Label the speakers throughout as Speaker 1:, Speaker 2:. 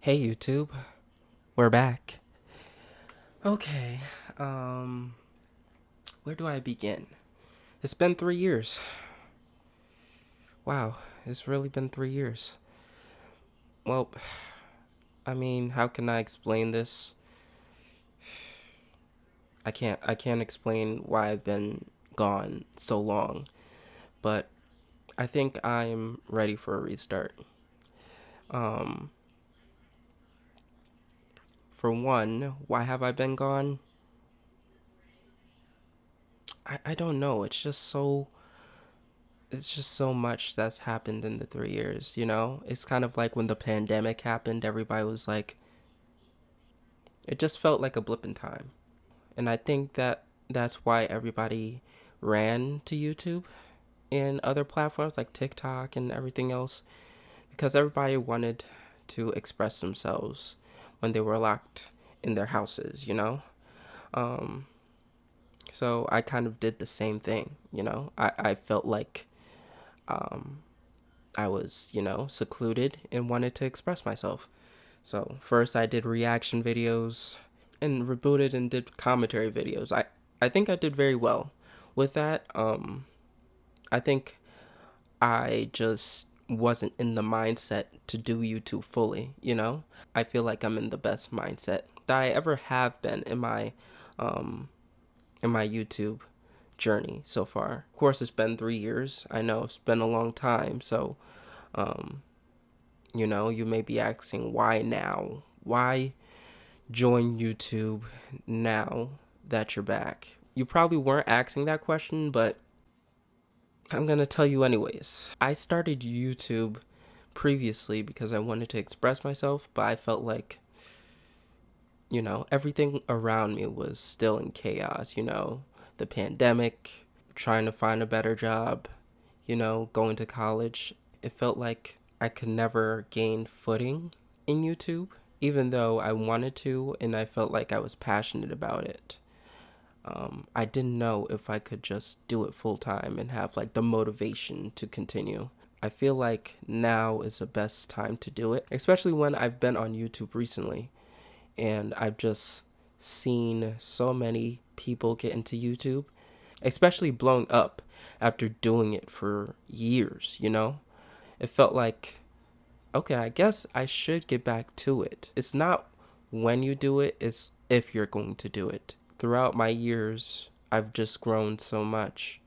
Speaker 1: Hey YouTube, we're back. Okay, um, where do I begin? It's been 3 years. Wow, it's really been 3 years. Well, I mean, how can I explain this? I can't explain why I've been gone so long, but I think I'm ready for a restart. Um, for one, why have I been gone? I don't know. It's just so much that's happened in the 3 years, you know? It's kind of like when the pandemic happened, everybody was like, it just felt like a blip in time. And I think that's why everybody ran to YouTube and other platforms like TikTok and everything else, because everybody wanted to express themselves when they were locked in their houses, you know? Um, so I kind of did the same thing, you know? I felt like um, I was, secluded and wanted to express myself. So first I did reaction videos and rebooted and did commentary videos. I think I did very well with that. I think I just wasn't in the mindset to do YouTube fully, you know? I feel like I'm in the best mindset that I ever have been um in my YouTube journey so far. Of course it's been 3 years. I know it's been a long time, so um you may be asking why now? Why join YouTube now that you're back? You probably weren't asking that question, but I'm going to tell you anyways. I started YouTube previously because I wanted to express myself, but I felt like, everything around me was still in chaos, the pandemic, trying to find a better job, going to college. It felt like I could never gain footing in YouTube, even though I wanted to and I felt like I was passionate about it. I didn't know if I could just do it full time and have like the motivation to continue. I feel like now is the best time to do it, especially when I've been on YouTube recently and I've just seen so many people get into YouTube, especially blowing up after doing it for years. It felt like, okay, I guess I should get back to it. It's not when you do it, it's if you're going to do it. Throughout my years, I've just grown so much,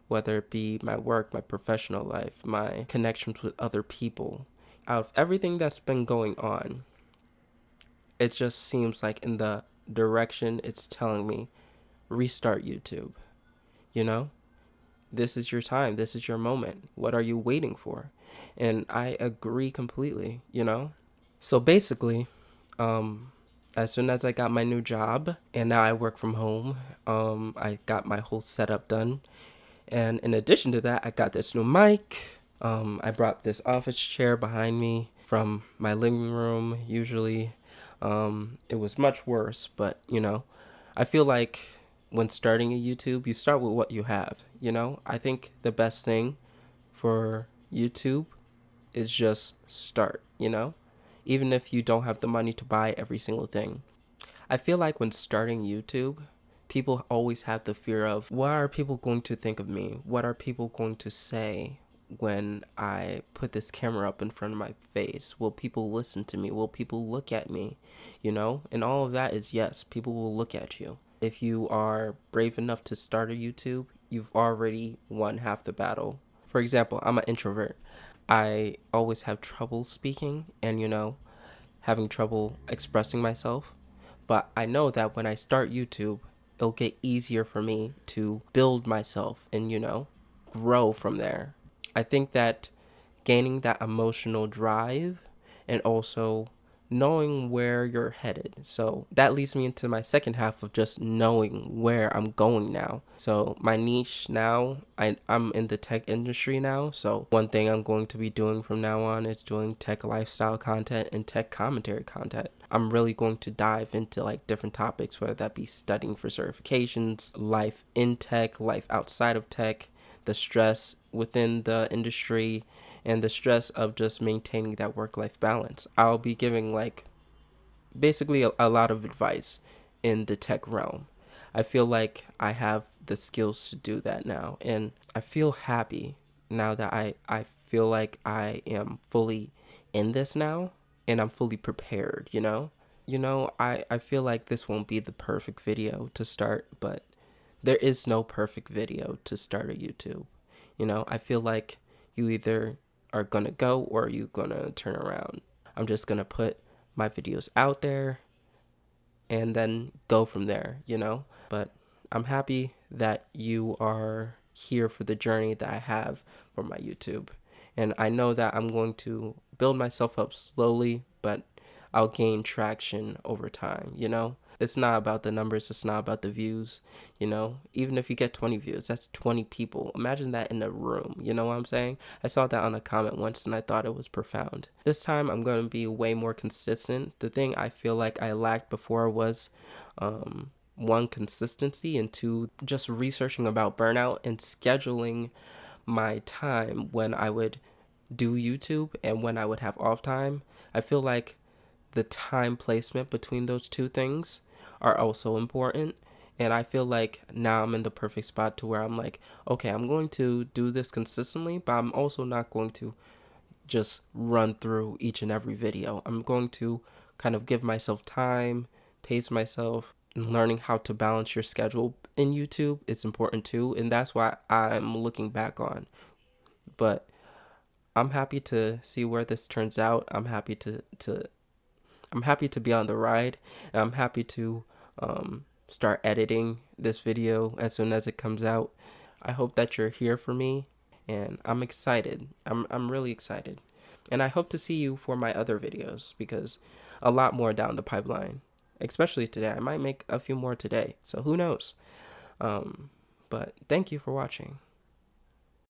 Speaker 1: whether it be my work, my professional life, my connections with other people. Out of everything that's been going on, it just seems like in the direction it's telling me, restart YouTube. You know? This is your time. This is your moment. What are you waiting for? And I agree completely. So basically, um, as soon as I got my new job and now I work from home, I got my whole setup done. And in addition to that, I got this new mic. I brought this office chair behind me from my living room. Usually, it was much worse, but I feel like when starting a YouTube, you start with what you have. I think the best thing for YouTube is just start. Even if you don't have the money to buy every single thing. I feel like when starting YouTube, people always have the fear of, what are people going to think of me? What are people going to say when I put this camera up in front of my face? Will people listen to me? Will people look at me? And all of that is yes, people will look at you. If you are brave enough to start a YouTube, you've already won half the battle. For example, I'm an introvert. I always have trouble speaking and, having trouble expressing myself. But I know that when I start YouTube, it'll get easier for me to build myself and, grow from there. I think that gaining that emotional drive and also knowing where you're headed. So that leads me into my second half of just knowing where I'm going now. So my niche now, I'm in the tech industry now. So one thing I'm going to be doing from now on is doing tech lifestyle content and tech commentary content. I'm really going to dive into like different topics, whether that be studying for certifications, life in tech, life outside of tech, the stress within the industry, and the stress of just maintaining that work-life balance. I'll be giving like basically a lot of advice in the tech realm. I feel like I have the skills to do that now, and I feel happy now that I feel like I am fully in this now, and I'm fully prepared, you know? I feel like this won't be the perfect video to start, but there is no perfect video to start a YouTube. I feel like you either are gonna go or you're gonna turn around. I'm just gonna put my videos out there and then go from there. But I'm happy that you are here for the journey that I have for my YouTube. And I know that I'm going to build myself up slowly, but I'll gain traction over time. It's not about the numbers, it's not about the views. Even if you get 20 views, that's 20 people. Imagine that in a room, you know what I'm saying? I saw that on a comment once and I thought it was profound. This time I'm going to be way more consistent. The thing I feel like I lacked before was one, consistency, and two, just researching about burnout and scheduling my time when I would do YouTube and when I would have off time. I feel like the time placement between those two things are also important. And I feel like now I'm in the perfect spot to where I'm like, okay, I'm going to do this consistently, but I'm also not going to just run through each and every video. I'm going to kind of give myself time, pace myself, and learning how to balance your schedule in YouTube is important too. And that's why I'm looking back on. But I'm happy to see where this turns out. I'm happy to be on the ride, and I'm happy to start editing this video as soon as it comes out. I hope that you're here for me, and I'm excited. I'm really excited. And I hope to see you for my other videos, because a lot more down the pipeline, especially today. I might make a few more today, so who knows? But thank you for watching.